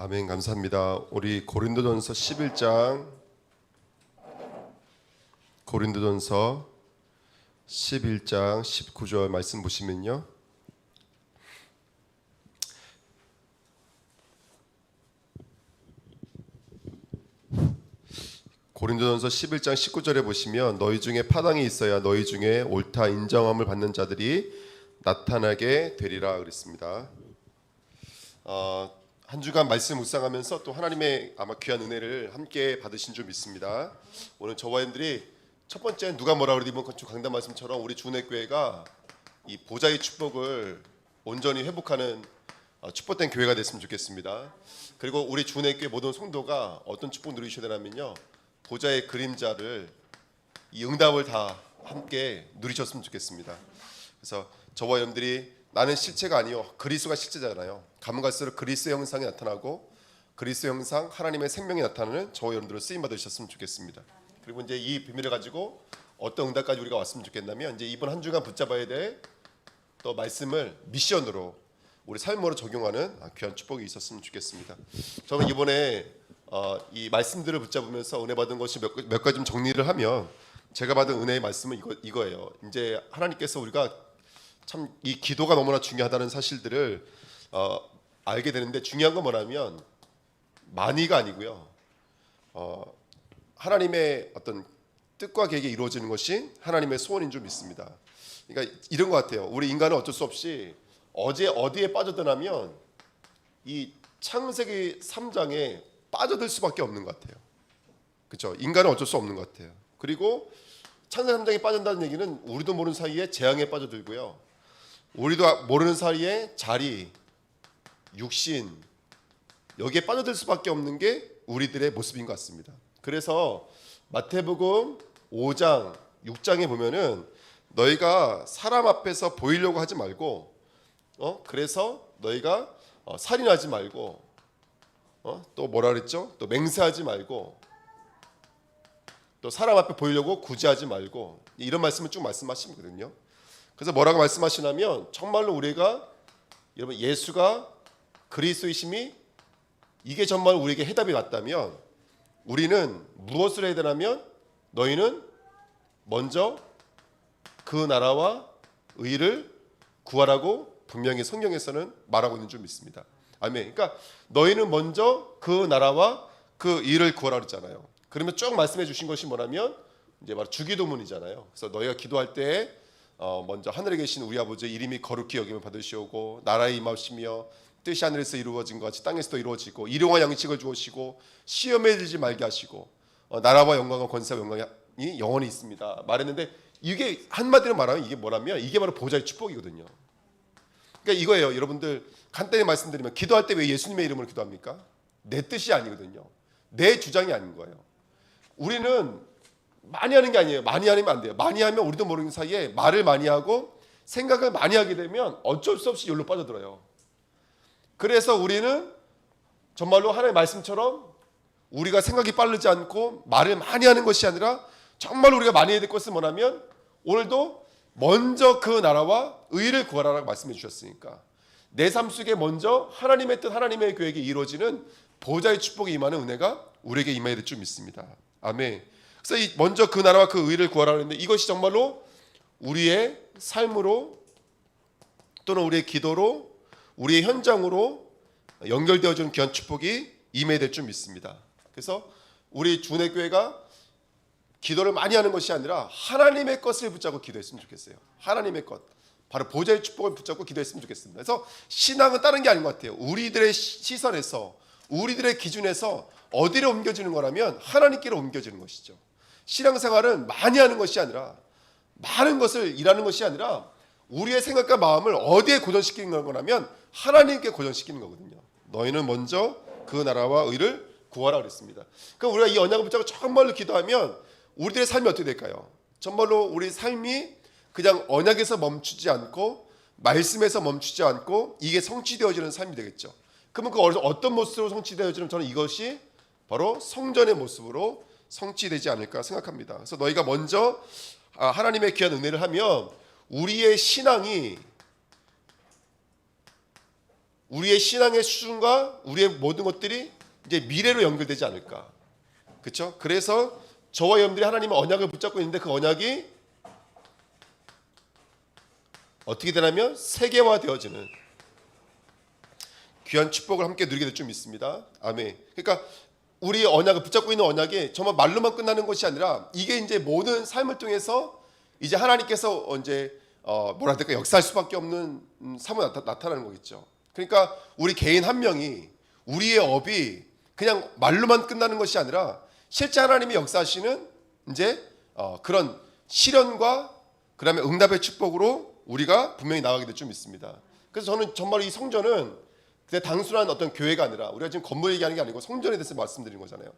아멘. 감사합니다. 우리 고린도전서 11장 19절 말씀 보시면요. 고린도전서 11장 19절에 보시면 너희 중에 파당이 있어야 너희 중에 옳다 인정함을 받는 자들이 나타나게 되리라 그랬습니다. 한 주간 말씀 묵상하면서 또 하나님의 아마 귀한 은혜를 함께 받으신 줄 믿습니다. 오늘 저와 여러분들이 첫 번째 누가 뭐라 그래도 이번 건축 강단 말씀처럼 우리 주은혜교회가 이 보좌의 축복을 온전히 회복하는 축복된 교회가 됐으면 좋겠습니다. 그리고 우리 주은혜교회 모든 성도가 어떤 축복 누리셔야 되냐면요, 보좌의 그림자를 이 응답을 다 함께 누리셨으면 좋겠습니다. 그래서 저와 여러분들이 나는 실체가 아니요 그리스도가 실체잖아요. 가면 갈수록 그리스도의 형상이 나타나고 그리스도의 형상 하나님의 생명이 나타나는 저와 여러분들을 쓰임 받으셨으면 좋겠습니다. 그리고 이제 이 비밀을 가지고 어떤 응답까지 우리가 왔으면 좋겠냐면 이제 이번 한 주간 붙잡아야 될 또 말씀을 미션으로 우리 삶으로 적용하는 귀한 축복이 있었으면 좋겠습니다. 저는 이번에 이 말씀들을 붙잡으면서 은혜 받은 것이 몇 가지 좀 정리를 하면 제가 받은 은혜의 말씀은 이거예요. 이제 하나님께서 우리가 참 이 기도가 너무나 중요하다는 사실들을 알게 되는데, 중요한 건 뭐냐면 많이가 아니고요, 하나님의 어떤 뜻과 계획이 이루어지는 것이 하나님의 소원인 줄 믿습니다. 그러니까 이런 것 같아요. 우리 인간은 어쩔 수 없이 어제 어디에 빠져드냐면 이 창세기 3장에 빠져들 수밖에 없는 것 같아요. 그렇죠? 인간은 어쩔 수 없는 것 같아요. 그리고 창세기 3장에 빠진다는 얘기는 우리도 모르는 사이에 재앙에 빠져들고요, 우리도 모르는 사이에 자리, 육신, 여기에 빠져들 수밖에 없는 게 우리들의 모습인 것 같습니다. 그래서 마태복음 5장, 6장에 보면은 너희가 사람 앞에서 보이려고 하지 말고, 그래서 너희가 살인하지 말고, 또 뭐라 그랬죠? 또 맹세하지 말고, 또 사람 앞에 보이려고 구제하지 말고, 이런 말씀을 쭉 말씀하시거든요. 그래서 뭐라고 말씀하시냐면 정말로 우리가, 여러분, 예수가 그리스도이심이 이게 정말 우리에게 해답이 왔다면 우리는 무엇을 해야 되냐면 너희는 먼저 그 나라와 의를 구하라고 분명히 성경에서는 말하고 있는 줄 믿습니다. 아멘. 그러니까 너희는 먼저 그 나라와 그 의를 구하라 그랬잖아요. 그러면 쭉 말씀해 주신 것이 뭐냐면 이제 바로 주기도문이잖아요. 그래서 너희가 기도할 때 먼저 하늘에 계신 우리 아버지 이름이 거룩히 여김을 받으시오고 나라의 임하시며 뜻이 하늘에서 이루어진 것 같이 땅에서도 이루어지고 일용할 양식을 주시고 시험에 들지 말게 하시고 나라와 영광과 권세와 영광이 영원히 있습니다 말했는데, 이게 한마디로 말하면 이게 뭐라면 이게 바로 보좌의 축복이거든요. 그러니까 이거예요. 여러분들 간단히 말씀드리면 기도할 때 왜 예수님의 이름으로 기도합니까? 내 뜻이 아니거든요. 내 주장이 아닌 거예요. 우리는 많이 하는 게 아니에요. 많이 하면 안 돼요. 많이 하면 우리도 모르는 사이에 말을 많이 하고 생각을 많이 하게 되면 어쩔 수 없이 여기로 빠져들어요. 그래서 우리는 정말로 하나님의 말씀처럼 우리가 생각이 빠르지 않고 말을 많이 하는 것이 아니라 정말 우리가 많이 해야 될 것은 뭐냐면 오늘도 먼저 그 나라와 의를 구하라고 말씀해 주셨으니까 내 삶 속에 먼저 하나님의 뜻, 하나님의 계획이 이루어지는 보좌의 축복이 임하는 은혜가 우리에게 임해야 될 줄 믿습니다. 아멘. 그래서 먼저 그 나라와 그 의를 구하라고 했는데 이것이 정말로 우리의 삶으로 또는 우리의 기도로 우리의 현장으로 연결되어지는 귀한 축복이 임해야 될 줄 믿습니다. 그래서 우리 주은혜교회가 기도를 많이 하는 것이 아니라 하나님의 것을 붙잡고 기도했으면 좋겠어요. 하나님의 것, 바로 보좌의 축복을 붙잡고 기도했으면 좋겠습니다. 그래서 신앙은 다른 게 아닌 것 같아요. 우리들의 시선에서, 우리들의 기준에서 어디로 옮겨지는 거라면 하나님께로 옮겨지는 것이죠. 신앙생활은 많이 하는 것이 아니라, 많은 것을 일하는 것이 아니라 우리의 생각과 마음을 어디에 고정시키는 거라면 하나님께 고정시키는 거거든요. 너희는 먼저 그 나라와 의를 구하라 그랬습니다. 그러니까 우리가 이 언약을 붙잡고 정말로 기도하면 우리들의 삶이 어떻게 될까요? 정말로 우리 삶이 그냥 언약에서 멈추지 않고 말씀에서 멈추지 않고 이게 성취되어지는 삶이 되겠죠. 그러면 그 어떤 모습으로 성취되어지는, 저는 이것이 바로 성전의 모습으로 성취되지 않을까 생각합니다. 그래서 너희가 먼저 하나님의 귀한 은혜를 하면 우리의 신앙이 우리의 신앙의 수준과 우리의 모든 것들이 이제 미래로 연결되지 않을까. 그렇죠? 그래서 저와 여러분들이 하나님의 언약을 붙잡고 있는데 그 언약이 어떻게 되냐면 세계화되어지는 귀한 축복을 함께 누리게 될 줄 믿습니다. 아멘. 그러니까 우리 언약을 붙잡고 있는 언약이 정말 말로만 끝나는 것이 아니라 이게 이제 모든 삶을 통해서 이제 하나님께서 이제 뭐라 할까 역사할 수밖에 없는 삶을 나타나는 거겠죠. 그러니까 우리 개인 한 명이 우리의 업이 그냥 말로만 끝나는 것이 아니라 실제 하나님이 역사하시는 이제 그런 실현과 그다음에 응답의 축복으로 우리가 분명히 나가게 될 줄 믿습니다. 그래서 저는 정말 이 성전은 그냥 단순한 어떤 교회가 아니라 우리가 지금 건물 얘기하는 게 아니고 성전에 대해서 말씀드리는 거잖아요.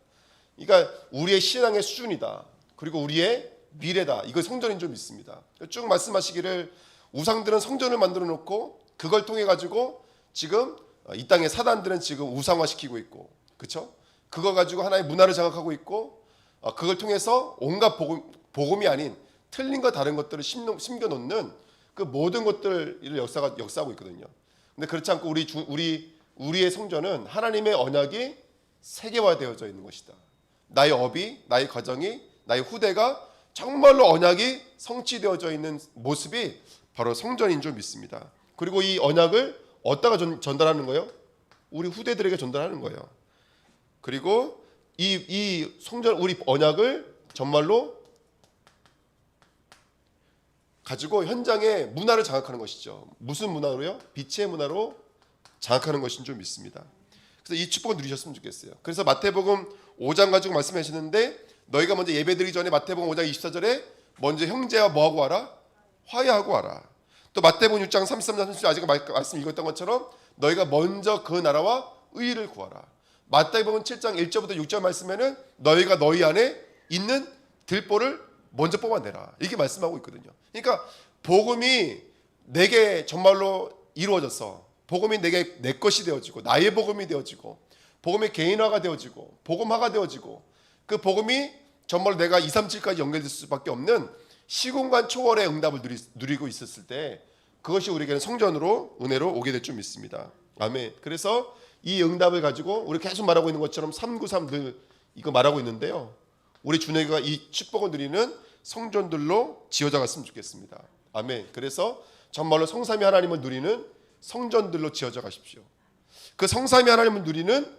그러니까 우리의 신앙의 수준이다. 그리고 우리의 미래다. 이걸 성전인 줄 믿습니다. 쭉 말씀하시기를 우상들은 성전을 만들어 놓고 그걸 통해 가지고 지금 이 땅의 사단들은 지금 우상화시키고 있고, 그렇죠? 그거 가지고 하나의 문화를 장악하고 있고, 그걸 통해서 온갖 복음이 아닌 틀린 거 다른 것들을 심겨 놓는 그 모든 것들을 역사하고 있거든요. 근데 그렇지 않고 우리의 성전은 하나님의 언약이 세계화되어져 있는 것이다. 나의 업이, 나의 가정이, 나의 후대가 정말로 언약이 성취되어져 있는 모습이 바로 성전인 줄 믿습니다. 그리고 이 언약을 어디다가 전달하는 거예요? 우리 후대들에게 전달하는 거예요. 그리고 이 성전, 우리 언약을 정말로 가지고 현장의 문화를 장악하는 것이죠. 무슨 문화로요? 빛의 문화로 장악하는 것인 줄 믿습니다. 그래서 이 축복을 누리셨으면 좋겠어요. 그래서 마태복음 5장 가지고 말씀하시는데 너희가 먼저 예배드리기 전에 마태복음 5장 24절에 먼저 형제와 뭐하고 와라? 화해하고 와라. 또 마태복음 6장 33절 34절 아직 말씀 읽었던 것처럼 너희가 먼저 그 나라와 의를 구하라. 마태복음 7장 1절부터 6절 말씀에는 너희가 너희 안에 있는 들보를 먼저 뽑아내라. 이렇게 말씀하고 있거든요. 그러니까 복음이 내게 정말로 이루어져서 복음이 내게 내 것이 되어지고 나의 복음이 되어지고 복음이 개인화가 되어지고 복음화가 되어지고 그 복음이 정말로 내가 2, 3, 7까지 연결될 수밖에 없는 시공간 초월의 응답을 누리고 있었을 때 그것이 우리에게는 성전으로 은혜로 오게 될 줄 믿습니다. 아멘. 그래서 이 응답을 가지고 우리 계속 말하고 있는 것처럼 393 늘 이거 말하고 있는데요. 우리 주내가 이 축복을 누리는 성전들로 지어져 갔으면 좋겠습니다. 아멘. 그래서 정말로 성삼위 하나님을 누리는 성전들로 지어져 가십시오. 그 성삼위 하나님을 누리는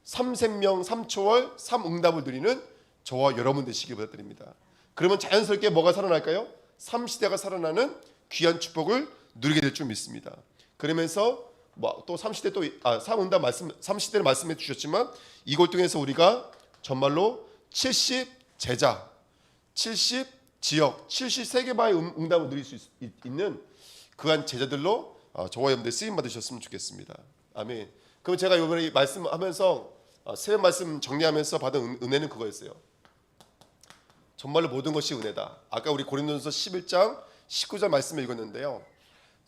3생명, 3초월, 3응답을 누리는 저와 여러분 되시기 부탁드립니다. 그러면 자연스럽게 뭐가 살아날까요? 3시대가 살아나는 귀한 축복을 누리게 될 줄 믿습니다. 그러면서 또 3시대 또 3응답 말씀 3시대를 말씀해 주셨지만 이걸 통해서 우리가 정말로 70 제자, 70 지역, 70세계바의 응답을 누릴 수 있는 그한 제자들로 저와 여러분들 쓰임 받으셨으면 좋겠습니다. 아멘. 그럼 제가 이번에 말씀하면서 새벽 말씀 정리하면서 받은 은혜는 그거였어요. 정말로 모든 것이 은혜다. 아까 우리 고린도전서 11장 19절 말씀을 읽었는데요.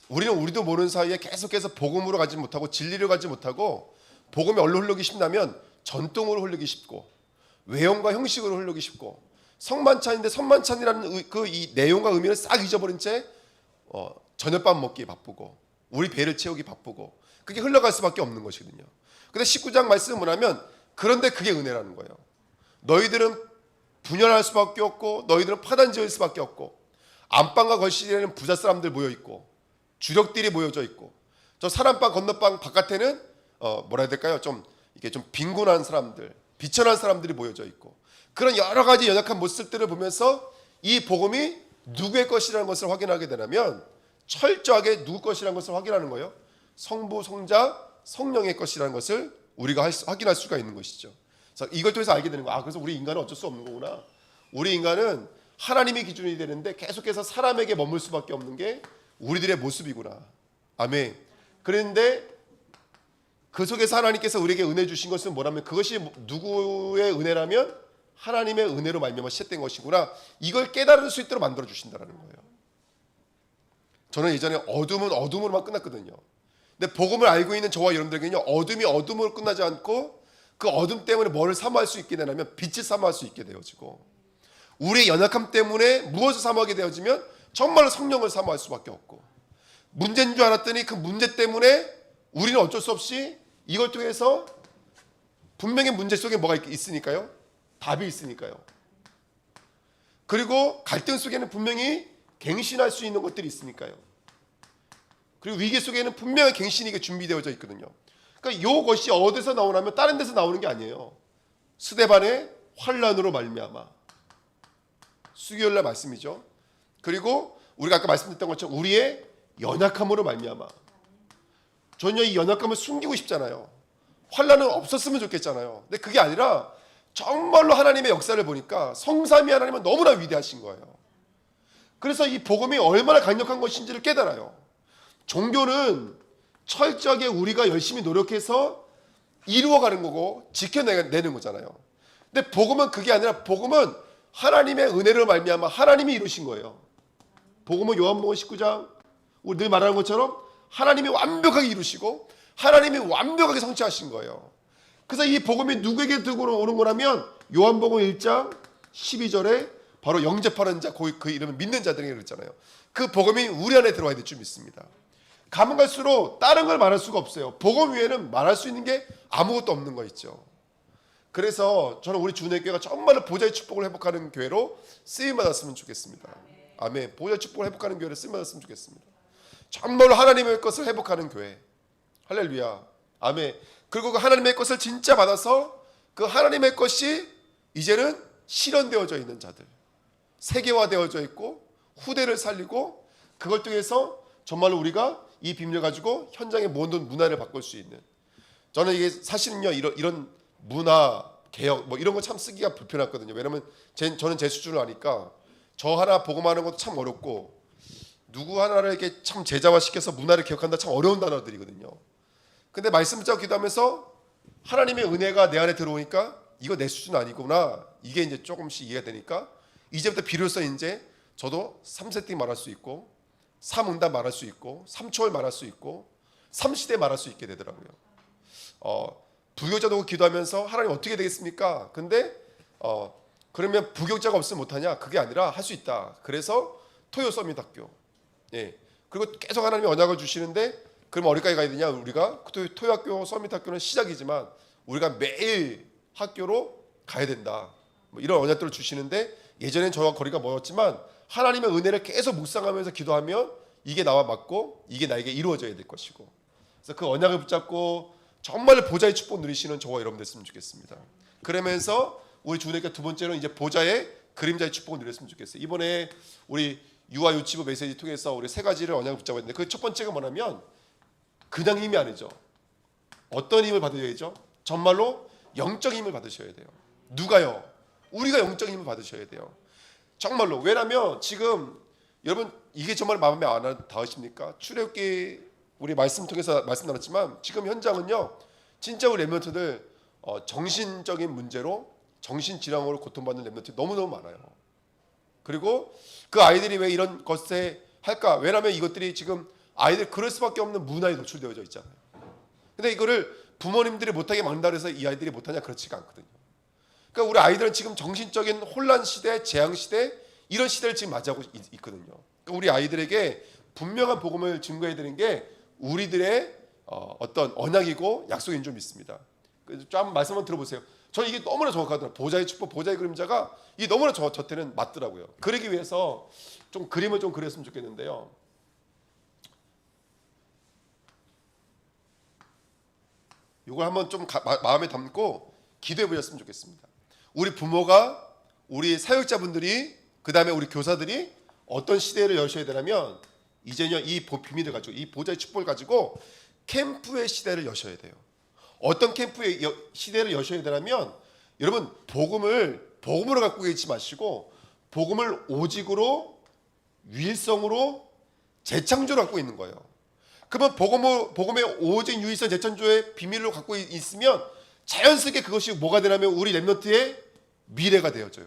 우리도 모르는 사이에 계속해서 복음으로 가지 못하고 진리로 가지 못하고 복음이 얼로 흐르기 쉽다면 전통으로 흐르기 쉽고 외형과 형식으로 흐르기 쉽고 성만찬인데 성만찬이라는 이 내용과 의미를 싹 잊어버린 채 저녁밥 먹기 바쁘고 우리 배를 채우기 바쁘고 그게 흘러갈 수밖에 없는 것이거든요. 근데 19장 말씀은 뭐냐면 그런데 그게 은혜라는 거예요. 너희들은 분열할 수밖에 없고 너희들은 파단지을 수밖에 없고 안방과 거실에는 부자 사람들 모여 있고 주력들이 모여져 있고 저 사람방 건너방 바깥에는 뭐라 해야 될까요? 이게 좀 빈곤한 사람들, 비천한 사람들이 모여져 있고 그런 여러 가지 연약한 모습들을 보면서 이 복음이 누구의 것이라는 것을 확인하게 되면 철저하게 누구 것이라는 것을 확인하는 거예요. 성부, 성자, 성령의 것이라는 것을 우리가 확인할 수가 있는 것이죠. 그래서 이걸 통해서 알게 되는 거야. 그래서 우리 인간은 어쩔 수 없는 거구나. 우리 인간은 하나님이 기준이 되는데 계속해서 사람에게 머물 수밖에 없는 게 우리들의 모습이구나. 아멘. 그런데 그 속에서 하나님께서 우리에게 은혜 주신 것은 뭐라면 그것이 누구의 은혜라면 하나님의 은혜로 말미암아 시작된 것이구나. 이걸 깨달을 수 있도록 만들어 주신다는 거예요. 저는 예전에 어둠은 어둠으로만 끝났거든요. 근데 복음을 알고 있는 저와 여러분들에게는요. 어둠이 어둠으로 끝나지 않고 그 어둠 때문에 뭐를 사모할 수 있게 되냐면 빛을 사모할 수 있게 되어지고 우리의 연약함 때문에 무엇을 사모하게 되어지면 정말로 성령을 사모할 수밖에 없고 문제인 줄 알았더니 그 문제 때문에 우리는 어쩔 수 없이 이걸 통해서 분명히 문제 속에 뭐가 있으니까요. 답이 있으니까요. 그리고 갈등 속에는 분명히 갱신할 수 있는 것들이 있으니까요. 그리고 위기 속에는 분명히 갱신이 준비되어져 있거든요. 그러니까 이것이 어디서 나오냐면 다른 데서 나오는 게 아니에요. 스데반의 환난으로 말미암아. 수요일날 말씀이죠. 그리고 우리가 아까 말씀드렸던 것처럼 우리의 연약함으로 말미암아. 전혀 이 연약함을 숨기고 싶잖아요. 환난은 없었으면 좋겠잖아요. 근데 그게 아니라 정말로 하나님의 역사를 보니까 성삼위 하나님은 너무나 위대하신 거예요. 그래서 이 복음이 얼마나 강력한 것인지를 깨달아요. 종교는 철저하게 우리가 열심히 노력해서 이루어가는 거고 지켜내는 거잖아요. 근데 복음은 그게 아니라 복음은 하나님의 은혜를 말미암아 하나님이 이루신 거예요. 복음은 요한복음 19장 우리 늘 말하는 것처럼 하나님이 완벽하게 이루시고 하나님이 완벽하게 성취하신 거예요. 그래서 이 복음이 누구에게 들고 오는 거라면 요한복음 1장 12절에 바로 영접하는 자, 그 이름을 믿는 자들에게 그랬잖아요. 그 복음이 우리 안에 들어와야 될 줄 믿습니다. 가면 갈수록 다른 걸 말할 수가 없어요. 복음 위에는 말할 수 있는 게 아무것도 없는 거 있죠. 그래서 저는 우리 주내교회가 정말로 보좌의 축복을 회복하는 교회로 쓰임받았으면 좋겠습니다. 아멘. 보좌의 축복을 회복하는 교회로 쓰임받았으면 좋겠습니다. 정말로 하나님의 것을 회복하는 교회. 할렐루야. 아멘. 그리고 그 하나님의 것을 진짜 받아서 그 하나님의 것이 이제는 실현되어져 있는 자들. 세계화되어져 있고 후대를 살리고 그걸 통해서 정말로 우리가 이 비밀을 가지고 현장의 모든 문화를 바꿀 수 있는. 저는 이게 사실은요 이런 문화 개혁 뭐 이런 거 참 쓰기가 불편했거든요. 왜냐면 저는 제 수준을 아니까 저 하나 복음하는 것도 참 어렵고 누구 하나를 이렇게 참 제자화시켜서 문화를 개혁한다 참 어려운 단어들이거든요. 근데 말씀 붙잡고 기도하면서 하나님의 은혜가 내 안에 들어오니까 이거 내 수준 아니구나. 이게 이제 조금씩 이해가 되니까 이제부터 비로소 이제 저도 3세팅 말할 수 있고 3응답 말할 수 있고 3초월 말할 수 있고 3시대 말할 수 있게 되더라고요. 부교자도 기도하면서 하나님 어떻게 되겠습니까? 근데 그러면 부교자가 없으면 못하냐? 그게 아니라 할 수 있다. 그래서 토요 서밋 학교. 예. 그리고 계속 하나님이 언약을 주시는데 그럼 어디까지 가야 되냐? 우리가 토요 학교 서밋 학교는 시작이지만 우리가 매일 학교로 가야 된다. 뭐 이런 언약들을 주시는데 예전엔 저와 거리가 멀었지만 하나님의 은혜를 계속 묵상하면서 기도하면 이게 나와 맞고 이게 나에게 이루어져야 될 것이고 그래서 그 언약을 붙잡고 정말 보좌의 축복 누리시는 저와 여러분 됐으면 좋겠습니다. 그러면서 우리 주님께 두 번째로 이제 보좌의 그림자의 축복을 누렸으면 좋겠어요. 이번에 우리 유아 유치부 메시지 통해서 우리 세 가지를 언약을 붙잡았는데 그 첫 번째가 뭐냐면 그냥 힘이 아니죠. 어떤 힘을 받으셔야죠? 정말로 영적 힘을 받으셔야 돼요. 누가요? 우리가 영적 힘을 받으셔야 돼요. 정말로. 왜냐하면 지금 여러분 이게 정말 마음에 안 닿으십니까? 출애굽기 우리 말씀 통해서 말씀 나눴지만 지금 현장은요 진짜 우리 렘넌트들 정신적인 문제로 정신질환으로 고통받는 렘넌트들이 너무너무 많아요. 그리고 그 아이들이 왜 이런 것에 할까? 왜냐하면 이것들이 지금 아이들 그럴 수밖에 없는 문화에 노출되어져 있잖아요. 근데 이거를 부모님들이 못하게 막는다 그래서 이 아이들이 못하냐? 그렇지가 않거든요. 그러니까 우리 아이들은 지금 정신적인 혼란 시대, 재앙 시대 이런 시대를 지금 맞이하고 있거든요. 그러니까 우리 아이들에게 분명한 복음을 증거해 드리는 게 우리들의 어떤 언약이고 약속인 줄 믿습니다. 좀 한번 말씀 한번 들어보세요. 저는 이게 너무나 정확하더라고요. 보좌의 축복, 보좌의 그림자가 이게 너무나 저한테는 맞더라고요. 그러기 위해서 좀 그림을 좀 그렸으면 좋겠는데요. 이걸 한번 좀 마음에 담고 기도해 보셨으면 좋겠습니다. 우리 부모가 우리 사역자분들이 그 다음에 우리 교사들이 어떤 시대를 여셔야 되냐면 이제는요 이 비밀을 가지고 이 보좌의 축복을 가지고 캠프의 시대를 여셔야 돼요. 어떤 캠프의 시대를 여셔야 되냐면 여러분 복음으로 갖고 계시지 마시고 복음을 오직으로 유일성으로 재창조로 갖고 있는 거예요. 그러면 복음의 오직 유일성 재창조의 비밀로 갖고 있으면 자연스럽게 그것이 뭐가 되냐면 우리 렘넌트의 미래가 되어져요.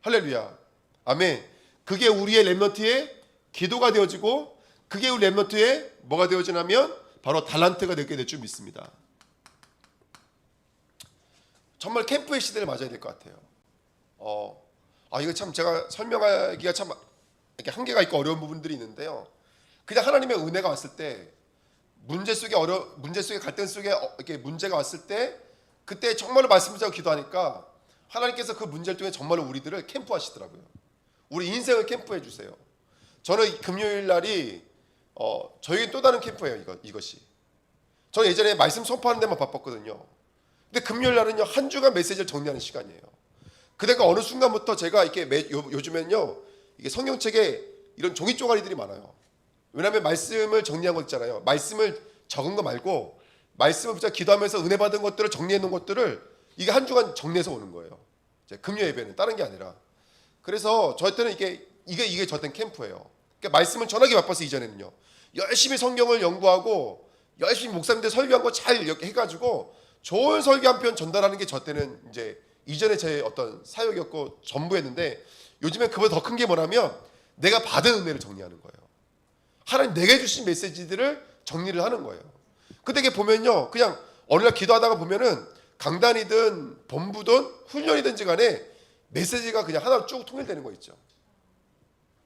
할렐루야. 아멘. 그게 우리의 렘넌트의 기도가 되어지고 그게 우리 렘넌트의 뭐가 되어지냐면 바로 달란트가 되게 될 줄 믿습니다. 정말 캠프의 시대를 맞아야 될 것 같아요. 이거 참 제가 설명하기가 참 이렇게 한계가 있고 어려운 부분들이 있는데요. 그냥 하나님의 은혜가 왔을 때 문제 속에 갈등 속에 이렇게 문제가 왔을 때 그때 정말로 말씀 붙잡고 기도하니까 하나님께서 그 문제를 통해 정말로 우리들을 캠프하시더라고요. 우리 인생을 캠프해 주세요. 저는 금요일 날이 저에게 또 다른 캠프예요. 이것이. 저는 예전에 말씀 선포하는 데만 바빴거든요. 근데 금요일 날은요, 한 주간 메시지를 정리하는 시간이에요. 그러니까 어느 순간부터 제가 이렇게 요즘엔요, 이게 성경책에 이런 종이 쪼가리들이 많아요. 왜냐하면 말씀을 정리한 거 있잖아요. 말씀을 적은 거 말고 말씀을 진짜 기도하면서 은혜 받은 것들을 정리해 놓은 것들을 이게 한 주간 정리해서 오는 거예요. 이제 금요 예배는 다른 게 아니라. 그래서 저한테는 이게 저한테는 캠프예요. 그러니까 말씀을 전하기 바빠서 이전에는요, 열심히 성경을 연구하고 열심히 목사님들 설교한 거 잘 해가지고 좋은 설교 한 편 전달하는 게 저 때는 이제 이전에 제 어떤 사역이었고 전부였는데, 요즘엔 그보다 더 큰 게 뭐냐면 내가 받은 은혜를 정리하는 거예요. 하나님 내게 주신 메시지들을 정리를 하는 거예요. 근데 이게 보면요, 그냥 어느 날 기도하다가 보면은 강단이든 본부든 훈련이든지 간에 메시지가 그냥 하나로 쭉 통일되는 거 있죠.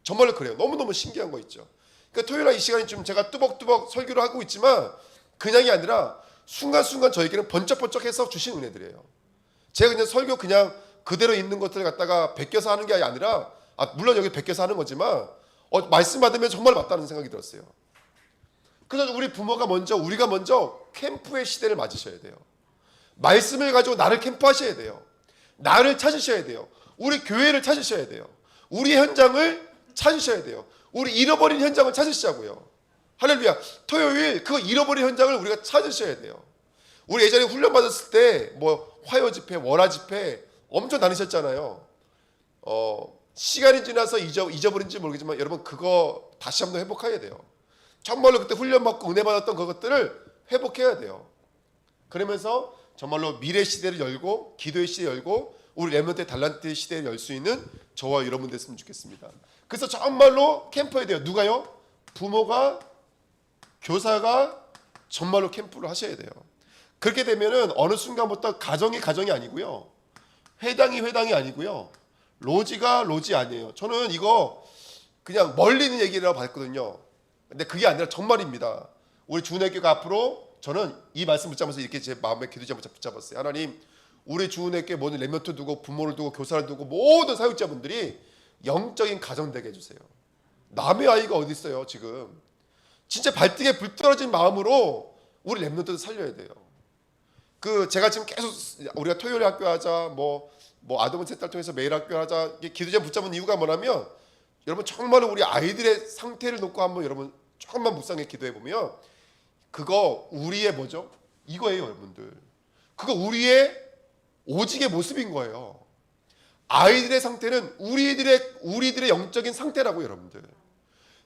정말로 그래요. 너무너무 신기한 거 있죠. 그러니까 토요일 날 이 시간이 좀 제가 뚜벅뚜벅 설교를 하고 있지만 그냥이 아니라 순간순간 저에게는 번쩍번쩍해서 주신 은혜들이에요. 제가 그냥 설교 그냥 그대로 있는 것들을 갖다가 베껴서 하는 게 아니라, 물론 여기 베껴서 하는 거지만 말씀 받으면 정말 맞다는 생각이 들었어요. 그래서 우리가 먼저 캠프의 시대를 맞으셔야 돼요. 말씀을 가지고 나를 캠프하셔야 돼요. 나를 찾으셔야 돼요. 우리 교회를 찾으셔야 돼요. 우리 현장을 찾으셔야 돼요. 우리 잃어버린 현장을 찾으시자고요. 할렐루야. 토요일 그 잃어버린 현장을 우리가 찾으셔야 돼요. 우리 예전에 훈련 받았을 때 뭐 화요 집회, 월화 집회 엄청 다니셨잖아요. 시간이 지나서 잊어버린지 모르겠지만 여러분 그거 다시 한번 회복해야 돼요. 정말로 그때 훈련 받고 은혜 받았던 그것들을 회복해야 돼요. 그러면서 정말로 미래 시대를 열고 기도의 시대 열고 우리 렘넌트의 달란트 시대를 열 수 있는 저와 여러분 됐으면 좋겠습니다. 그래서 정말로 캠프해야 돼요. 누가요? 부모가, 교사가 정말로 캠프를 하셔야 돼요. 그렇게 되면은 어느 순간부터 가정이 아니고요, 회당이 아니고요, 로지가 로지 아니에요. 저는 이거 그냥 멀리 있는 얘기라고 봤거든요. 근데 그게 아니라 정말입니다. 우리 주은혜교가 앞으로 저는 이 말씀 붙잡아서 이렇게 제 마음의 기도자 붙잡았어요. 하나님, 우리 주은혜교회 모든 렘넌트 두고 부모를 두고 교사를 두고 모든 사역자분들이 영적인 가정 되게 해주세요. 남의 아이가 어디 있어요 지금. 진짜 발등에 불 떨어진 마음으로 우리 렘넌트들 살려야 돼요. 제가 지금 계속 우리가 토요일에 학교하자, 뭐 아동은 세달 통해서 매일 학교하자, 기도자 붙잡은 이유가 뭐냐면, 여러분 정말로 우리 아이들의 상태를 놓고 한번 여러분 조금만 묵상해 기도해 보면 그거 우리의 뭐죠? 이거예요, 여러분들. 그거 우리의 오직의 모습인 거예요. 아이들의 상태는 우리들의 영적인 상태라고, 여러분들.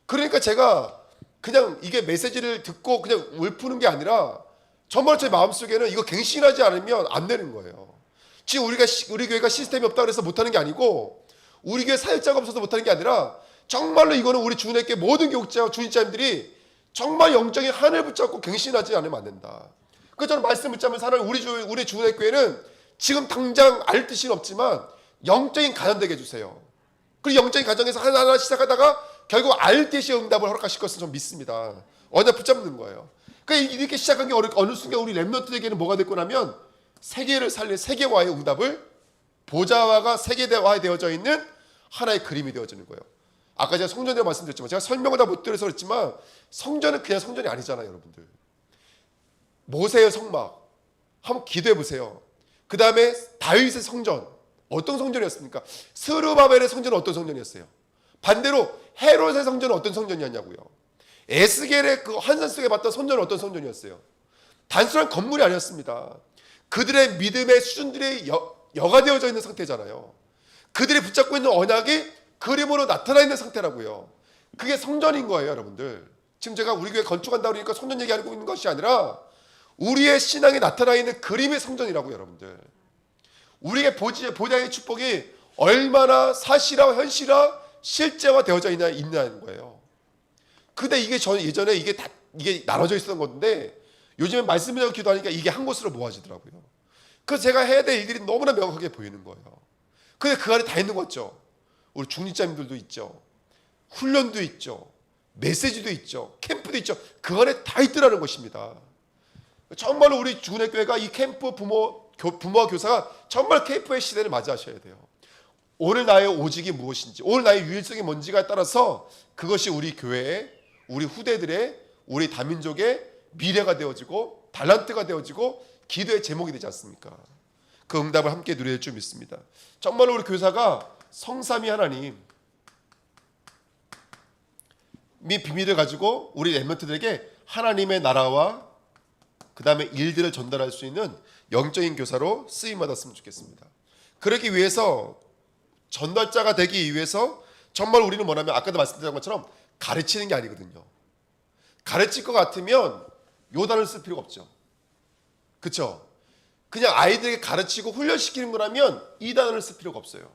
그러니까 제가 그냥 이게 메시지를 듣고 그냥 울푸는 게 아니라 정말 제 마음속에는 이거 갱신하지 않으면 안 되는 거예요. 지금 우리 교회가 시스템이 없다 그래서 못하는 게 아니고, 우리 교회 사역자가 없어서 못하는 게 아니라 정말로 이거는 우리 주님께 모든 교육자와 주님자님들이 정말 영적인 하늘 붙잡고 갱신하지 않으면 안 된다. 그래서 저는 말씀 붙잡으면서 하나님, 우리 주님교회는 지금 당장 알 뜻은 없지만 영적인 가정 되게 해주세요. 그리고 영적인 가정에서 하나하나 시작하다가 결국 알 뜻의 응답을 허락하실 것을 좀 믿습니다. 언약 붙잡는 거예요. 그러니까 이렇게 시작한 게 어느 순간 우리 렘넌트에게는 뭐가 됐고 나면 세계를 살릴 세계화의 응답을, 보좌화가 세계화되어져 있는 하나의 그림이 되어지는 거예요. 아까 제가 성전이라고 말씀드렸지만 제가 설명을 다 못 드려서 그렇지만 성전은 그냥 성전이 아니잖아요, 여러분들. 모세의 성막 한번 기도해 보세요. 그 다음에 다윗의 성전 어떤 성전이었습니까? 스르바벨의 성전은 어떤 성전이었어요? 반대로 헤롯의 성전은 어떤 성전이었냐고요. 에스겔의 그 환상 속에 봤던 성전은 어떤 성전이었어요? 단순한 건물이 아니었습니다. 그들의 믿음의 수준들이 여가되어져 있는 상태잖아요. 그들이 붙잡고 있는 언약이 그림으로 나타나 있는 상태라고요. 그게 성전인 거예요, 여러분들. 지금 제가 우리 교회 건축한다고 그러니까 성전 얘기하고 있는 것이 아니라 우리의 신앙이 나타나 있는 그림의 성전이라고, 여러분들. 우리의 보좌의 축복이 얼마나 사실화, 현실화, 실제화 되어져 있냐는 거예요. 근데 이게 저는 예전에 이게 나눠져 있었던 건데 요즘에 말씀을 기도하니까 이게 한 곳으로 모아지더라고요. 그래서 제가 해야 될 일들이 너무나 명확하게 보이는 거예요. 근데 그 안에 다 있는 거죠. 우리 중립자님들도 있죠. 훈련도 있죠. 메시지도 있죠. 캠프도 있죠. 그 안에 다 있더라는 것입니다. 정말로 우리 주군의 교회가 이 캠프 부모와 교사가 정말 캠프의 시대를 맞이하셔야 돼요. 오늘 나의 오직이 무엇인지, 오늘 나의 유일성이 뭔지가 따라서 그것이 우리 교회의, 우리 후대들의, 우리 다민족의 미래가 되어지고 달란트가 되어지고 기도의 제목이 되지 않습니까? 그 응답을 함께 누릴 줄 믿습니다. 정말로 우리 교사가 성삼위 하나님 이 비밀을 가지고 우리 렘넌트들에게 하나님의 나라와 그 다음에 일들을 전달할 수 있는 영적인 교사로 쓰임받았으면 좋겠습니다. 그러기 위해서 전달자가 되기 위해서 정말 우리는 뭐냐면 아까도 말씀드린 것처럼 가르치는 게 아니거든요. 가르칠 것 같으면 요단을 쓸 필요가 없죠. 그렇죠? 그냥 아이들에게 가르치고 훈련시키는 거라면 이 단어를 쓸 필요가 없어요.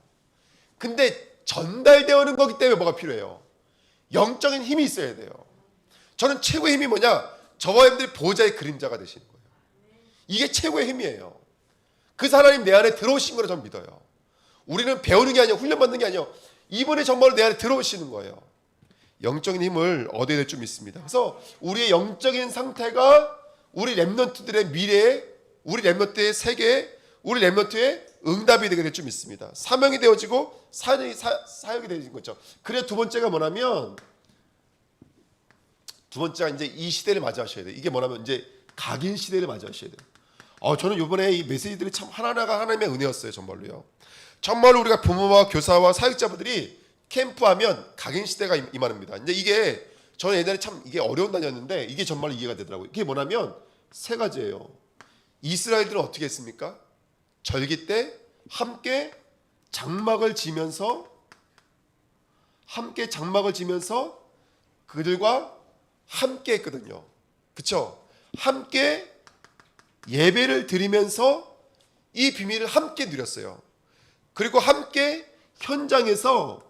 근데 전달되어오는 거기 때문에 뭐가 필요해요? 영적인 힘이 있어야 돼요. 저는 최고의 힘이 뭐냐? 저와 여러분들이 보호자의 그림자가 되시는 거예요. 이게 최고의 힘이에요. 그 하나님 내 안에 들어오신 거를 저는 믿어요. 우리는 배우는 게 아니라 훈련받는 게 아니라 이번에 정말로 내 안에 들어오시는 거예요. 영적인 힘을 얻어야 될 줄 믿습니다. 그래서 우리의 영적인 상태가 우리 렘넌트들의 미래에, 우리 렘넌트의 세계에, 우리 렘넌트의 응답이 되게 될 줄 믿습니다. 사명이 되어지고 사역이 되어진 거죠. 그래 두 번째가 뭐냐면, 두 번째가 이제 이 시대를 맞이하셔야 돼요. 이게 뭐냐면 이제 각인 시대를 맞이하셔야 돼요. 저는 이번에 이 메시지들이 참 하나하나가 하나님의 은혜였어요. 정말로요. 정말로 우리가 부모와 교사와 사역자분들이 캠프하면 각인 시대가 임합니다. 이제 이게 저는 예전에 참 이게 어려운 단어였는데 이게 정말 이해가 되더라고요. 이게 뭐냐면 세 가지예요. 이스라엘들은 어떻게 했습니까? 절기 때 함께 장막을 지면서 그들과 함께 했거든요. 그렇죠? 함께 예배를 드리면서 이 비밀을 함께 누렸어요. 그리고 함께 현장에서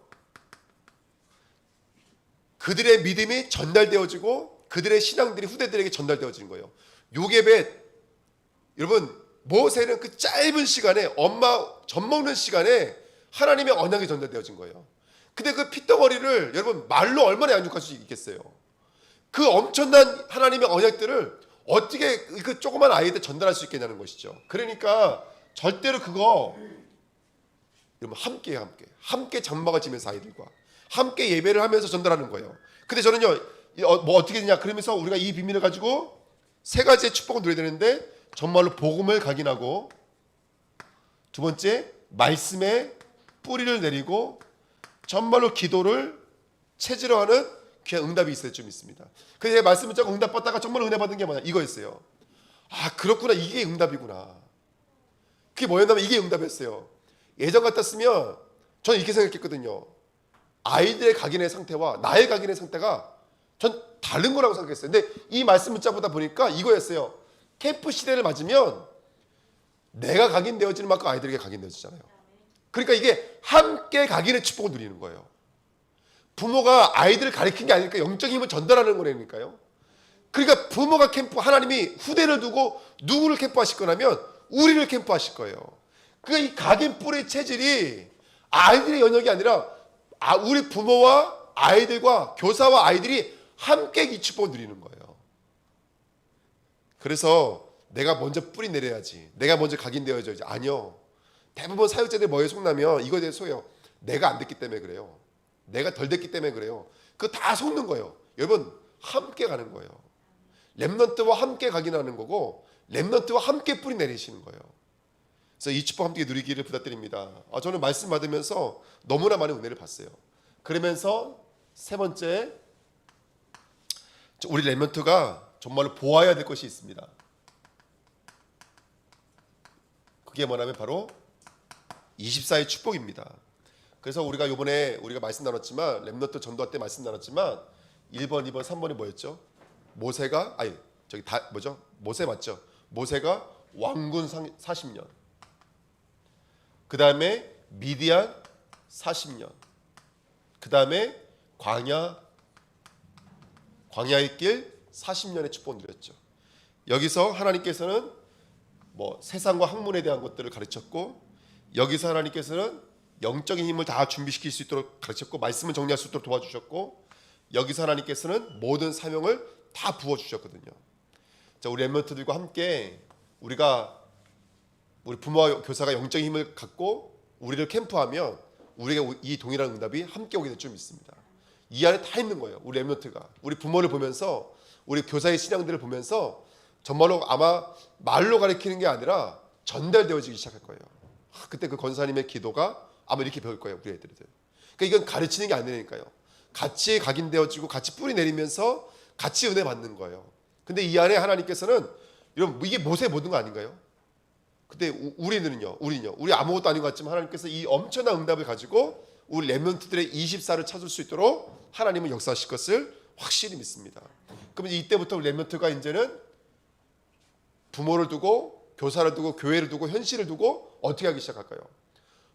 그들의 믿음이 전달되어지고 그들의 신앙들이 후대들에게 전달되어지는 거예요. 요게벳, 여러분 모세는 그 짧은 시간에 엄마 젖 먹는 시간에 하나님의 언약이 전달되어진 거예요. 근데 그 핏덩어리를 여러분 말로 얼마나 양육할 수 있겠어요. 그 엄청난 하나님의 언약들을 어떻게 그 조그만 아이들 전달할 수 있겠냐는 것이죠. 그러니까 절대로 그거 여러분 함께 장막을 지면서 아이들과 함께 예배를 하면서 전달하는 거예요. 근데 저는요 뭐 어떻게 되냐 그러면서 우리가 이 비밀을 가지고 세 가지의 축복을 누려야 되는데 정말로 복음을 각인하고 두 번째 말씀에 뿌리를 내리고 정말로 기도를 체질화하는 귀한 응답이 있어야 좀 있습니다. 그래서 제가 말씀을 짜고 응답 받다가 정말 은혜 받은 게 뭐냐 이거였어요. 아 그렇구나 이게 응답이구나. 그게 뭐였냐면 이게 응답이었어요. 예전 같았으면 저는 이렇게 생각했거든요. 아이들의 각인의 상태와 나의 각인의 상태가 전 다른 거라고 생각했어요. 근데 이 말씀 문자 보다 보니까 이거였어요. 캠프 시대를 맞으면 내가 각인되어지는 만큼 아이들에게 각인되어지잖아요. 그러니까 이게 함께 각인의 축복을 누리는 거예요. 부모가 아이들을 가르치는 게 아니니까 영적인 힘을 전달하는 거라니까요. 그러니까 부모가 캠프, 하나님이 후대를 두고 누구를 캠프하실 거냐면 우리를 캠프하실 거예요. 그러니까 이 각인 뿌리의 체질이 아이들의 영역이 아니라 우리 부모와 아이들과 교사와 아이들이 함께 이 축복을 누리는 거예요. 그래서 내가 먼저 뿌리 내려야지. 내가 먼저 각인되어야지. 아니요. 대부분 사역자들이 뭐에 속나면 이거에 대해 속여요. 내가 안 됐기 때문에 그래요. 내가 덜 됐기 때문에 그래요. 그거 다 속는 거예요. 여러분 함께 가는 거예요. 렘넌트와 함께 각인하는 거고 렘넌트와 함께 뿌리 내리시는 거예요. 그래서 이 축복 함께 누리기를 부탁드립니다. 저는 말씀 받으면서 너무나 많은 은혜를 봤어요. 그러면서 세 번째 우리 렘넌트가 정말로 보아야 될 것이 있습니다. 그게 뭐냐면 바로 24의 축복입니다. 그래서 우리가 이번에 우리가 말씀 나눴지만 렘넌트 전도할 때 말씀 나눴지만 1번, 2번, 3번이 뭐였죠? 모세가 모세 맞죠? 모세가 왕군 40년. 그 다음에 미디안 40년. 그 다음에 광야의 길 40년의 축복을 누렸죠. 여기서 하나님께서는 세상과 학문에 대한 것들을 가르쳤고 여기서 하나님께서는 영적인 힘을 다 준비시킬 수 있도록 가르쳤고 말씀을 정리할 수 있도록 도와주셨고 여기서 하나님께서는 모든 사명을 다 부어주셨거든요. 자, 우리 렘넌트들과 함께 우리 부모와 교사가 영적인 힘을 갖고 우리를 캠프하면 우리가 이 동일한 응답이 함께 오게 될 줄 믿습니다. 이 안에 다 있는 거예요. 우리 렘넌트가 우리 부모를 보면서 우리 교사의 신앙들을 보면서 정말로 아마 말로 가르치는 게 아니라 전달되어지기 시작할 거예요. 그때 그 권사님의 기도가 아마 이렇게 배울 거예요. 우리 애들이. 그러니까 이건 가르치는 게 아니니까요. 같이 각인되어지고 같이 뿌리 내리면서 같이 은혜 받는 거예요. 근데 이 안에 하나님께서는 여러분 이게 모세의 모든 거 아닌가요? 근데 우리는요. 우리 아무것도 아닌 것 같지만 하나님께서 이 엄청난 응답을 가지고 우리 렘넌트들의 24를 찾을 수 있도록 하나님은 역사하실 것을 확실히 믿습니다. 그러면 이때부터 렘넌트가 이제는 부모를 두고 교사를 두고 교회를 두고 현실을 두고 어떻게 하기 시작할까요?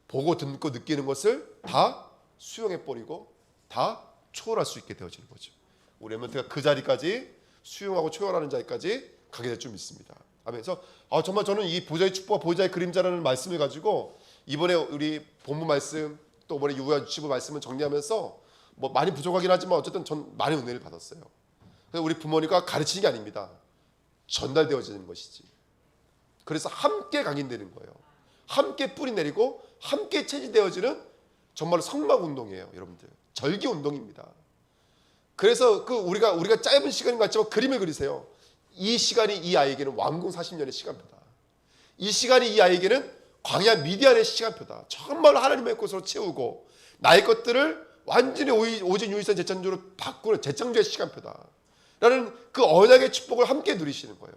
보고 듣고 느끼는 것을 다 수용해 버리고 다 초월할 수 있게 되어지는 거죠. 우리 렘넌트가 그 자리까지 수용하고 초월하는 자리까지 가게 될 줄 믿습니다. 그래서 정말 저는 이 보좌의 축복과 보좌의 그림자라는 말씀을 가지고 이번에 우리 본문 말씀 또 이번에 유치부 말씀을 정리하면서 뭐 많이 부족하긴 하지만 어쨌든 전 많은 은혜를 받았어요. 그래서 우리 부모님과 가르치는 게 아닙니다. 전달되어지는 것이지. 그래서 함께 각인되는 거예요. 함께 뿌리 내리고 함께 체질되어지는 정말 성막 운동이에요, 여러분들. 절기 운동입니다. 그래서 우리가 짧은 시간인 것 같지만 그림을 그리세요. 이 시간이 이 아이에게는 왕궁 40년의 시간표다. 이 시간이 이 아이에게는 광야 미디안의 시간표다. 정말로 하나님의 것으로 채우고 나의 것들을 완전히 오직 유일선 재창조로 바꾸는 재창조의 시간표다. 라는 그 언약의 축복을 함께 누리시는 거예요.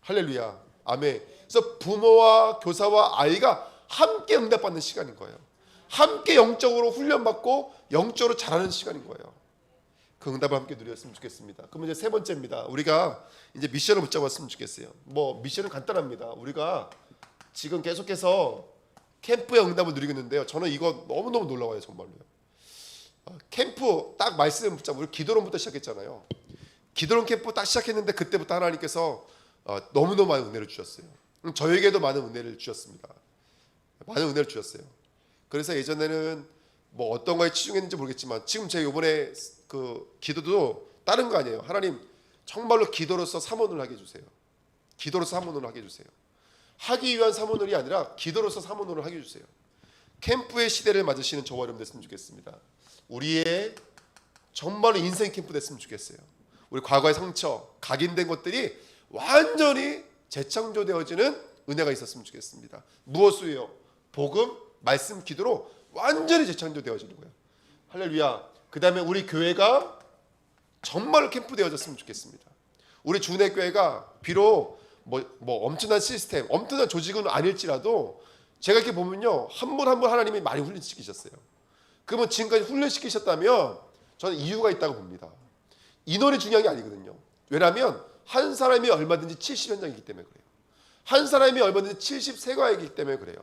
할렐루야. 아멘. 그래서 부모와 교사와 아이가 함께 응답받는 시간인 거예요. 함께 영적으로 훈련받고 영적으로 자라는 시간인 거예요. 그 응답을 함께 누렸으면 좋겠습니다. 그러면 이제 세 번째입니다. 우리가 이제 미션을 붙잡았으면 좋겠어요. 뭐 미션은 간단합니다. 우리가 지금 계속해서 캠프의 응답을 누리고 있는데요. 저는 이거 너무너무 놀라워요, 정말로요. 캠프 딱 말씀 붙잡고 우리 기도론부터 시작했잖아요. 기도론 캠프 딱 시작했는데 그때부터 하나님께서 너무너무 많은 은혜를 주셨어요. 저에게도 많은 은혜를 주셨습니다. 많은 은혜를 주셨어요. 그래서 예전에는 뭐 어떤 거에 치중했는지 모르겠지만 지금 제가 이번에 그 기도도 다른 거 아니에요. 하나님 정말로 기도로서 사모를 하게 해주세요. 기도로서 사모를 하게 해주세요. 하기 위한 사모늘이 아니라 기도로서 사모늘을 하게 해주세요. 캠프의 시대를 맞으시는 저와 여러분 됐으면 좋겠습니다. 우리의 정말로 인생 캠프 됐으면 좋겠어요. 우리 과거의 상처, 각인된 것들이 완전히 재창조되어지는 은혜가 있었으면 좋겠습니다. 무엇이에요? 복음, 말씀, 기도로 완전히 재창조되어지는 거예요. 할렐루야. 그 다음에 우리 교회가 정말 캠프 되어졌으면 좋겠습니다. 우리 주내 교회가 비록 뭐 엄청난 시스템, 엄청난 조직은 아닐지라도 제가 이렇게 보면요, 한 분 한 분 하나님이 많이 훈련시키셨어요. 그러면 지금까지 훈련시키셨다면 저는 이유가 있다고 봅니다. 인원이 중요한 게 아니거든요. 왜냐하면 한 사람이 얼마든지 70현장이기 때문에 그래요. 한 사람이 얼마든지 70세가이기 때문에 그래요.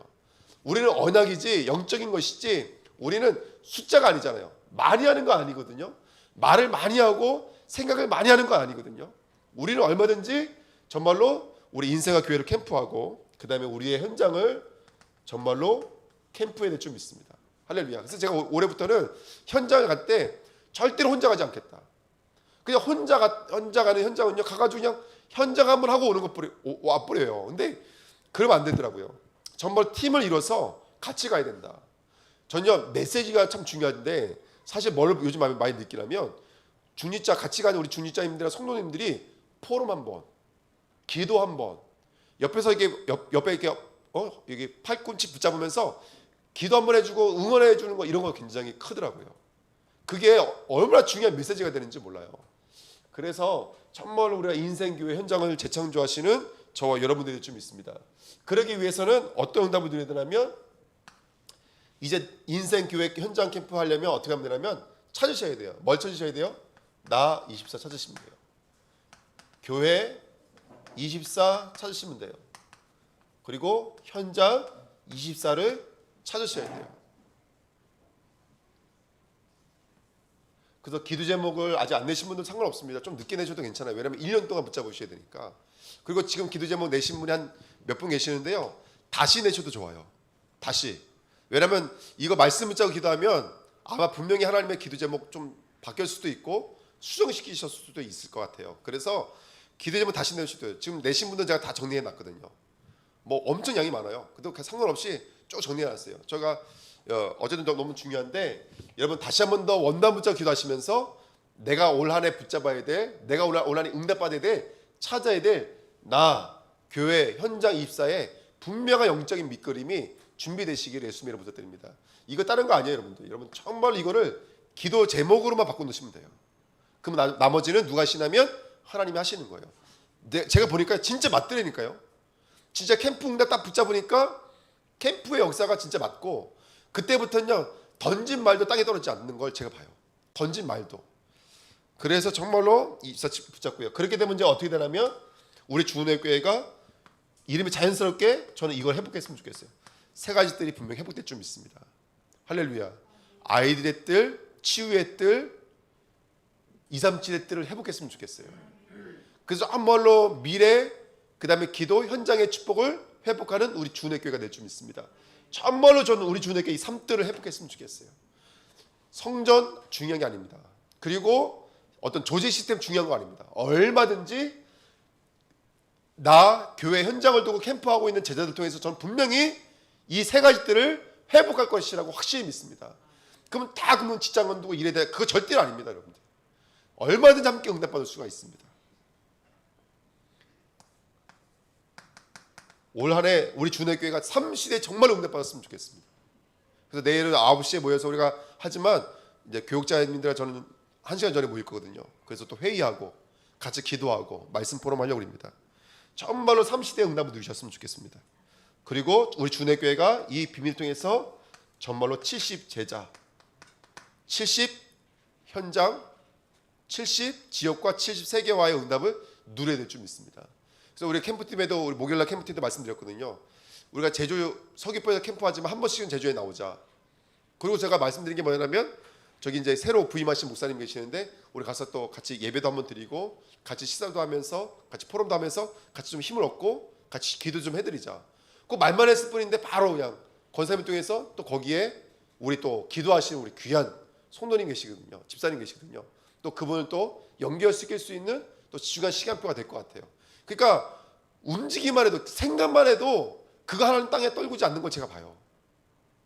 우리는 언약이지 영적인 것이지 우리는 숫자가 아니잖아요. 많이 하는 거 아니거든요. 말을 많이 하고 생각을 많이 하는 거 아니거든요. 우리는 얼마든지 정말로 우리 인생과 교회를 캠프하고 그 다음에 우리의 현장을 정말로 캠프해야 될 줄 믿습니다. 할렐루야. 그래서 제가 올해부터는 현장을 갈 때 절대로 혼자 가지 않겠다. 그냥 혼자 가는 현장은요, 가가지고 그냥 현장 한번 하고 오는 것 뿌려요. 근데 그러면 안 되더라고요. 정말 팀을 이뤄서 같이 가야 된다. 전혀 메시지가 참 중요한데 사실 뭘 요즘 많이 느끼냐면 중립자 같이 가는 우리 중립자님들이나 성도님들이 포럼 한번, 기도 한번, 옆에서 이게 옆에 이렇게 이게 팔꿈치 붙잡으면서 기도 한번 해주고 응원해 주는 거 이런 거 굉장히 크더라고요. 그게 얼마나 중요한 메시지가 되는지 몰라요. 그래서 정말 우리가 인생교회 현장을 재창조하시는 저와 여러분들이 좀 있습니다. 그러기 위해서는 어떤 응답을 드려야 되냐면 이제 인생교회 현장 캠프 하려면 어떻게 하면 되냐면 찾으셔야 돼요. 뭘 찾으셔야 돼요? 나 24 찾으시면 돼요. 교회 24 찾으시면 돼요. 그리고 현장 24를 찾으셔야 돼요. 그래서 기도 제목을 아직 안 내신 분들 상관없습니다. 좀 늦게 내셔도 괜찮아요. 왜냐하면 1년 동안 붙잡으셔야 되니까. 그리고 지금 기도 제목 내신 분이 한 몇 분 계시는데요. 다시 내셔도 좋아요. 다시. 왜냐하면 이거 말씀 붙잡고 기도하면 아마 분명히 하나님의 기도 제목 좀 바뀔 수도 있고 수정시키셨을 수도 있을 것 같아요. 그래서 기도 제목 다시 내주셔도 돼요. 지금 내신 분들 제가 다 정리해 놨거든요. 뭐 엄청 양이 많아요. 근데 상관없이 쭉 정리해 놨어요. 제가 어제도 너무 중요한데 여러분 다시 한 번 더 원단 붙잡고 기도하시면서 내가 올 한 해 붙잡아야 돼, 내가 올 한 해 응답받아야 돼, 찾아야 돼, 나 교회 현장 입사에 분명한 영적인 밑그림이 준비되시기를 예수님으로 부탁드립니다. 이거 다른 거 아니에요, 여러분들. 여러분 정말 이거를 기도 제목으로만 바꿔놓으시면 돼요. 그럼 나머지는 누가 하시냐면 하나님이 하시는 거예요. 제가 보니까 진짜 맞더라니까요. 진짜 캠프 응답 딱 붙잡으니까 캠프의 역사가 진짜 맞고 그때부터는요 던진 말도 땅에 떨어지지 않는 걸 제가 봐요. 던진 말도. 그래서 정말로 입사 붙잡고요. 그렇게 되면 이제 어떻게 되냐면 우리 주은혜교회가 이름이 자연스럽게 저는 이걸 회복했으면 좋겠어요. 세 가지 뜰이 분명히 회복될 줄 믿습니다. 할렐루야. 아이들의 뜰, 치유의 뜰, 237의 뜰을 회복했으면 좋겠어요. 그래서 한말로 미래, 그 다음에 기도, 현장의 축복을 회복하는 우리 주은혜교회가 될 줄 믿습니다. 정말로 저는 우리 주은혜교회 이 3뜰을 회복했으면 좋겠어요. 성전 중요한 게 아닙니다. 그리고 어떤 조직 시스템 중요한 거 아닙니다. 얼마든지 나 교회 현장을 두고 캠프하고 있는 제자들 통해서 저는 분명히 이 세 가지들을 회복할 것이라고 확실히 믿습니다. 그러면 직장은 두고 일에 대해 그거 절대 아닙니다, 여러분들. 얼마든지 함께 응답받을 수가 있습니다. 올 한 해 우리 주은혜교회가 3시대에 정말 응답받았으면 좋겠습니다. 그래서 내일은 9시에 모여서 우리가 하지만 이제 교육자님들과 저는 1시간 전에 모일 거거든요. 그래서 또 회의하고 같이 기도하고 말씀 포럼 하려고 합니다. 정말로 3시대에 응답을 누리셨으면 좋겠습니다. 그리고 우리 주은혜교회가 이 비밀을 통해서 정말로 70 제자, 70 현장, 70 지역과 70 세계화의 응답을 누려야 될 줄 믿습니다. 그래서 우리 캠프팀에도 우리 목요일날 캠프팀도 말씀드렸거든요. 우리가 제주 서귀포에서 캠프하지만 한 번씩은 제주에 나오자. 그리고 제가 말씀드린 게 뭐냐면 저기 이제 새로 부임하신 목사님 계시는데 우리 가서 또 같이 예배도 한번 드리고 같이 식사도 하면서 같이 포럼도 하면서 같이 좀 힘을 얻고 같이 기도 좀 해드리자. 그 말만 했을 뿐인데 바로 그냥 권사님 통해서 또 거기에 우리 또 기도하시는 우리 귀한 성도님 계시거든요. 집사님 계시거든요. 또 그분을 또 연결시킬 수 있는 또 중요한 시간표가 될 것 같아요. 그러니까 움직이기만 해도 생각만 해도 그거 하나는 땅에 떨구지 않는 걸 제가 봐요.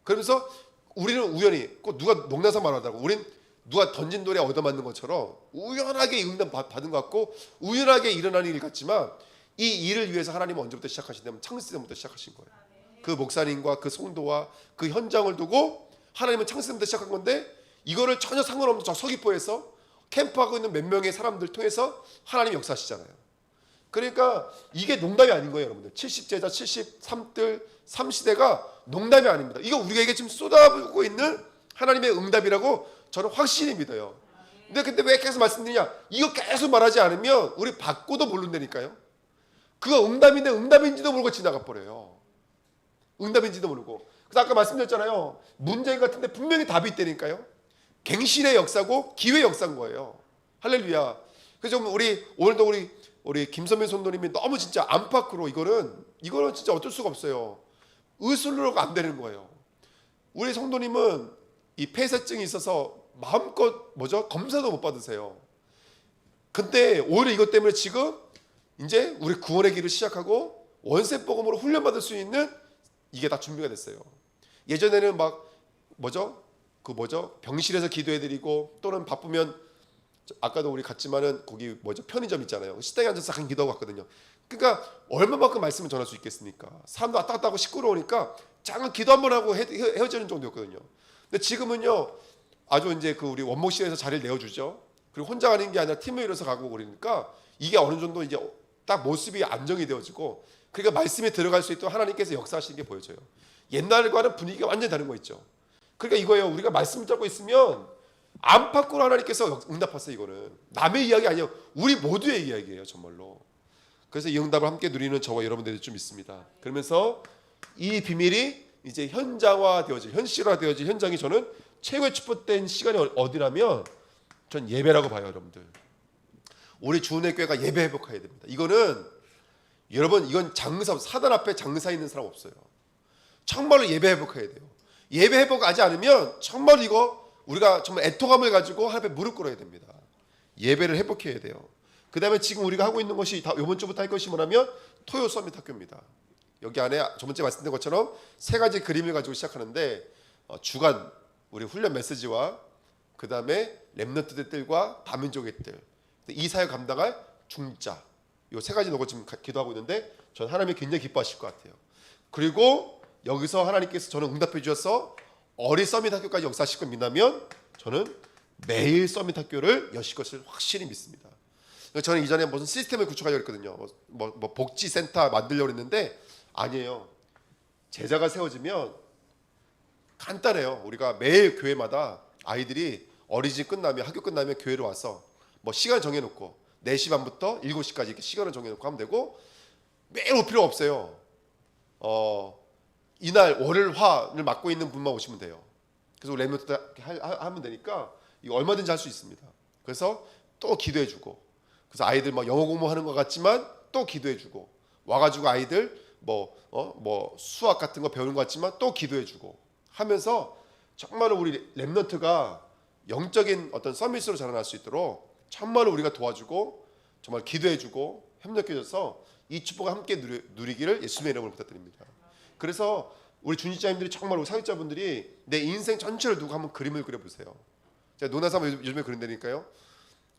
그러면서 우리는 우연히 꼭 누가 농담삼아 말하더라고. 우린 누가 던진 돌에 얻어맞는 것처럼 우연하게 응답 받은 것 같고 우연하게 일어나는 일 같지만 이 일을 위해서 하나님은 언제부터 시작하시냐면 창세 때부터 시작하신 거예요. 그 목사님과 그 성도와 그 현장을 두고 하나님은 창세 때부터 시작한 건데 이거를 전혀 상관없는 저 서귀포에서 캠프하고 있는 몇 명의 사람들 통해서 하나님이 역사하시잖아요. 그러니까 이게 농담이 아닌 거예요, 여러분들. 70제자, 73뜰, 3시대가 농담이 아닙니다. 이거 우리에게 지금 쏟아부고 있는 하나님의 응답이라고 저는 확실히 믿어요. 근데 왜 계속 말씀드리냐? 이거 계속 말하지 않으면 우리 받고도 모른다니까요. 그거 응답인지도 모르고 지나가 버려요. 응답인지도 모르고. 그래서 아까 말씀드렸잖아요. 문제 같은데 분명히 답이 있다니까요. 갱신의 역사고 기회의 역사인 거예요. 할렐루야. 그래서 오늘도 우리 김선민 선도님이 너무 진짜 안팎으로 이거는 진짜 어쩔 수가 없어요. 의술로가 안 되는 거예요. 우리 성도님은 이 폐쇄증이 있어서 마음껏 검사도 못 받으세요. 근데 오히려 이것 때문에 지금 이제 우리 구원의 길을 시작하고 원세복음으로 훈련받을 수 있는 이게 다 준비가 됐어요. 예전에는 병실에서 기도해드리고 또는 바쁘면 아까도 우리 갔지만은 거기 편의점 있잖아요. 식당에 앉아서 한 기도하고 갔거든요. 그러니까 얼마만큼 말씀을 전할 수 있겠습니까? 사람도 왔다 갔다 하고 시끄러우니까 잠깐 기도 한번 하고 헤어지는 정도였거든요. 근데 지금은요 아주 이제 우리 원목실에서 자리를 내어주죠. 그리고 혼자 가는 게 아니라 팀을 이뤄서 가고 그러니까 이게 어느 정도 이제 딱 모습이 안정이 되어지고 그러니까 말씀에 들어갈 수 있도록 하나님께서 역사하시는 게 보여져요. 옛날과는 분위기가 완전히 다른 거 있죠. 그러니까 이거예요. 우리가 말씀을 잡고 있으면 안팎으로 하나님께서 응답하세요. 이거는 남의 이야기 아니에요. 우리 모두의 이야기예요, 정말로. 그래서 이 응답을 함께 누리는 저와 여러분들이 좀 있습니다. 그러면서 이 비밀이 이제 현실화되어질 현장이 저는 최고의 축복된 시간이 어디라면 전 예배라고 봐요, 여러분들. 우리 주은혜교회가 예배 회복해야 됩니다. 이건 사단 앞에 장사 있는 사람 없어요. 정말로 예배 회복해야 돼요. 예배 회복하지 않으면 정말 이거 우리가 정말 애통함을 가지고 하나님 앞에 무릎 꿇어야 됩니다. 예배를 회복해야 돼요. 그 다음에 지금 우리가 하고 있는 것이 이번 주부터 할 것이 뭐냐면 토요 서밋 학교입니다. 여기 안에 저번주에 말씀드린 것처럼 세 가지 그림을 가지고 시작하는데 주간 우리 훈련 메시지와 그 다음에 렘넌트들과 다민족의 들, 이 사역 감당할 중자, 이 세 가지 놓고 지금 기도하고 있는데 전 하나님이 굉장히 기뻐하실 것 같아요. 그리고 여기서 하나님께서 저는 응답해 주셔서 어린 서밋 학교까지 역사하실 걸 믿다면 저는 매일 서밋 학교를 여실 것을 확실히 믿습니다. 저는 이전에 무슨 시스템을 구축하려고 했거든요. 뭐 복지센터 만들려고 했는데 아니에요. 제자가 세워지면 간단해요. 우리가 매일 교회마다 아이들이 어린이집 끝나면 학교 끝나면 교회로 와서 뭐 시간 정해놓고 4시 반부터 7시까지 이렇게 시간을 정해놓고 하면 되고 매일 올 필요 없어요. 이날 월요일 화를 맡고 있는 분만 오시면 돼요. 그래서 렘넌트 하면 되니까 이거 얼마든지 할 수 있습니다. 그래서 또 기도해주고 그래서 아이들 막 영어 공부하는 것 같지만 또 기도해주고 와가지고 아이들 뭐 수학 같은 거 배우는 것 같지만 또 기도해주고 하면서 정말로 우리 렘넌트가 영적인 어떤 서밋으로 자라날 수 있도록 정말로 우리가 도와주고 정말 기도해주고 협력해줘서 이 축복을 함께 누리기를 예수님의 이름으로 부탁드립니다. 그래서 우리 중직자님들이 정말 우리 사역자분들이 내 인생 전체를 두고 한번 그림을 그려보세요. 제가 노나삼을 요즘에 그린다니까요.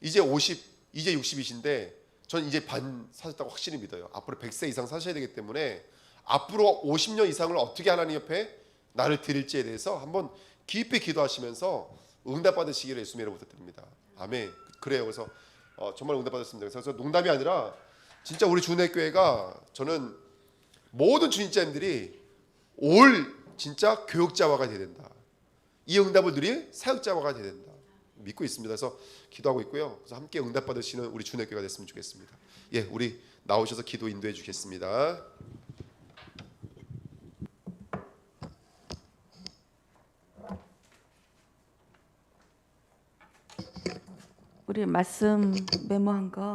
이제 50, 이제 60이신데 전 이제 반 사셨다고 확실히 믿어요. 앞으로 100세 이상 사셔야 되기 때문에 앞으로 50년 이상을 어떻게 하나님 옆에 나를 드릴지에 대해서 한번 깊이 기도하시면서 응답 받으시기를 예수님의 이름으로 부탁드립니다. 아멘. 그래요. 그래서 정말 응답 받았습니다. 그래서 농담이 아니라 진짜 우리 주내교회가 저는 모든 주님자님들이 올 진짜 교육자화가 돼야 된다. 이 응답을 누릴 사역자화가 돼야 된다. 믿고 있습니다. 그래서 기도하고 있고요. 그래서 함께 응답 받으시는 우리 주내교회가 됐으면 좋겠습니다. 예, 우리 나오셔서 기도 인도해 주겠습니다. 우리 말씀 메모한 거